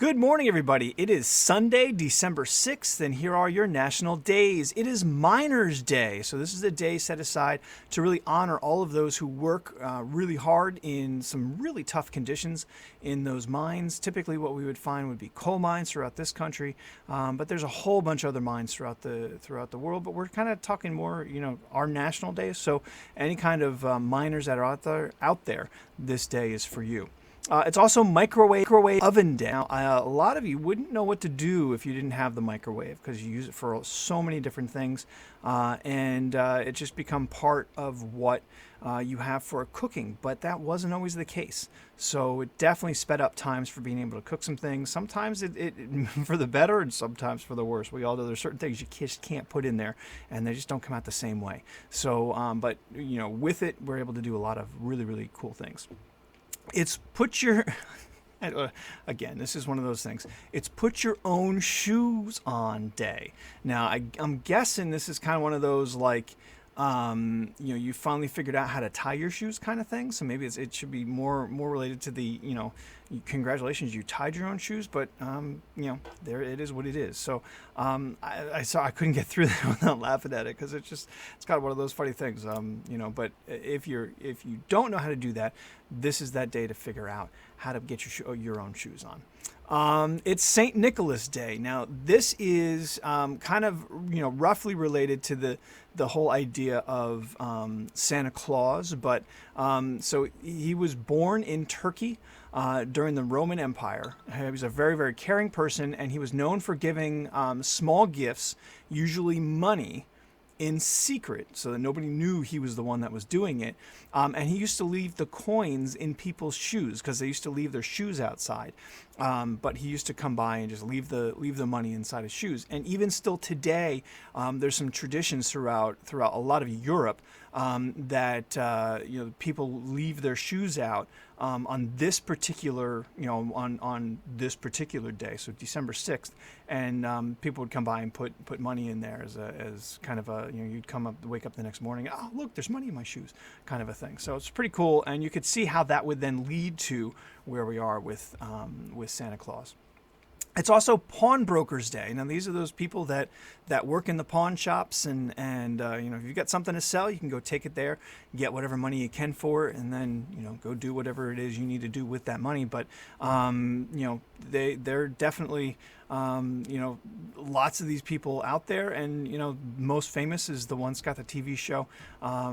Good morning, everybody. It is Sunday, December 6th, and here are your national days. It is Miners' Day, so this is a day set aside to really honor all of those who work really hard in some really tough conditions in those mines. Typically, what we would find would be coal mines throughout this country, but there's a whole bunch of other mines throughout the world. But we're kind of talking more, our national days. So any kind of miners that are out there, this day is for you. It's also microwave oven day. Now, a lot of you wouldn't know what to do if you didn't have the microwave because you use it for so many different things, and it just become part of what you have for cooking. But that wasn't always the case. So it definitely sped up times for being able to cook some things. Sometimes it for the better and sometimes for the worse. We all know there's certain things you just can't put in there, and they just don't come out the same way. So, but with it, we're able to do a lot of really, really cool things. It's put your, again, this is one of those things. It's put your own shoes on day. Now, I'm guessing this is kind of one of those like, you finally figured out how to tie your shoes kind of thing. So maybe it should be more related to the, congratulations, you tied your own shoes, but, there it is what it is. So I couldn't get through that without laughing at it because it's kind of one of those funny things, but if you don't know how to do that, this is that day to figure out how to get your own shoes on. It's St. Nicholas Day. Now, this is kind of roughly related to the whole idea of Santa Claus, but so he was born in Turkey during the Roman Empire. He was a very, very caring person, and he was known for giving small gifts, usually money, in secret so that nobody knew he was the one that was doing it. And he used to leave the coins in people's shoes because they used to leave their shoes outside. But he used to come by and just leave the money inside his shoes. And even still today, there's some traditions throughout a lot of Europe that people leave their shoes out on this particular on this particular day, so December 6th, and people would come by and put money in there as kind of a you'd wake up the next morning, oh look, there's money in my shoes, kind of a thing. So it's pretty cool, and you could see how that would then lead to where we are with Santa Claus. It's also Pawnbrokers Day. Now, these are those people that work in the pawn shops, and if you've got something to sell, you can go take it there, get whatever money you can for it, and then go do whatever it is you need to do with that money. But they're definitely lots of these people out there, and most famous is the one that's got the TV show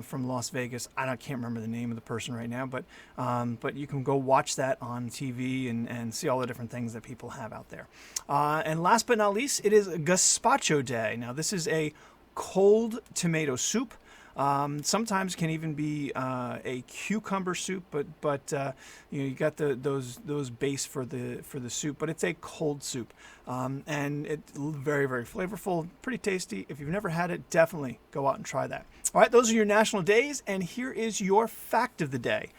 from Las Vegas. I can't remember the name of the person right now, but you can go watch that on TV and see all the different things that people have out there. And last but not least, it is Gazpacho Day. Now, this is a cold tomato soup. Sometimes can even be a cucumber soup, but you got those base for the soup, but it's a cold soup, and it's very, very flavorful, pretty tasty. If you've never had it, definitely go out and try that. All right, those are your national days, and here is your fact of the day: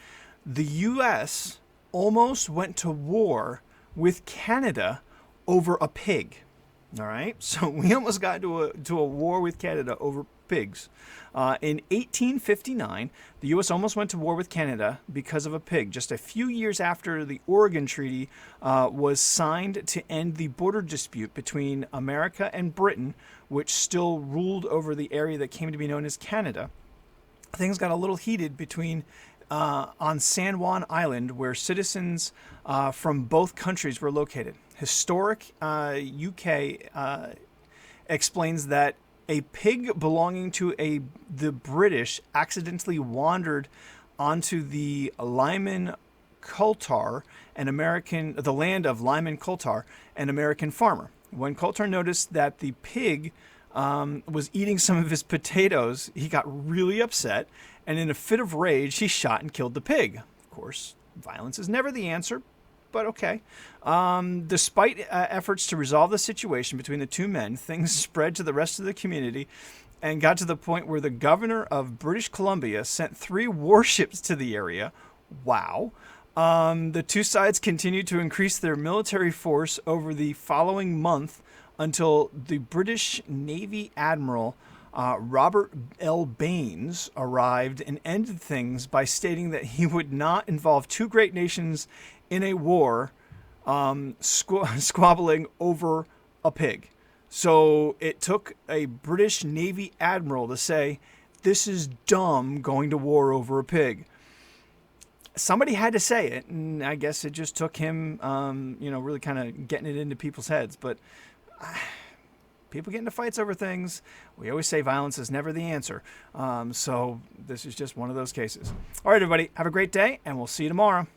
the U.S. almost went to war with Canada over a pig. All right, so we almost got to a war with Canada over pigs. In 1859, the U.S. almost went to war with Canada because of a pig, just a few years after the Oregon Treaty was signed to end the border dispute between America and Britain, which still ruled over the area that came to be known as Canada. Things got a little heated between on San Juan Island, where citizens from both countries were located. Historic UK explains that a pig belonging to the British accidentally wandered onto the Lyman Coulter, the land of Lyman Coulter, an American farmer. When Coulter noticed that the pig was eating some of his potatoes, he got really upset, and in a fit of rage, he shot and killed the pig. Of course, violence is never the answer, but okay. Despite efforts to resolve the situation between the two men, things spread to the rest of the community and got to the point where the governor of British Columbia sent 3 warships to the area. Wow. The two sides continued to increase their military force over the following month until the British Navy Admiral Robert L. Baines arrived and ended things by stating that he would not involve two great nations in a war squabbling over a pig. So it took a British Navy admiral to say, this is dumb going to war over a pig. Somebody had to say it, and I guess it just took him, really kind of getting it into people's heads. But people get into fights over things. We always say violence is never the answer. So this is just one of those cases. All right, everybody, have a great day, and we'll see you tomorrow.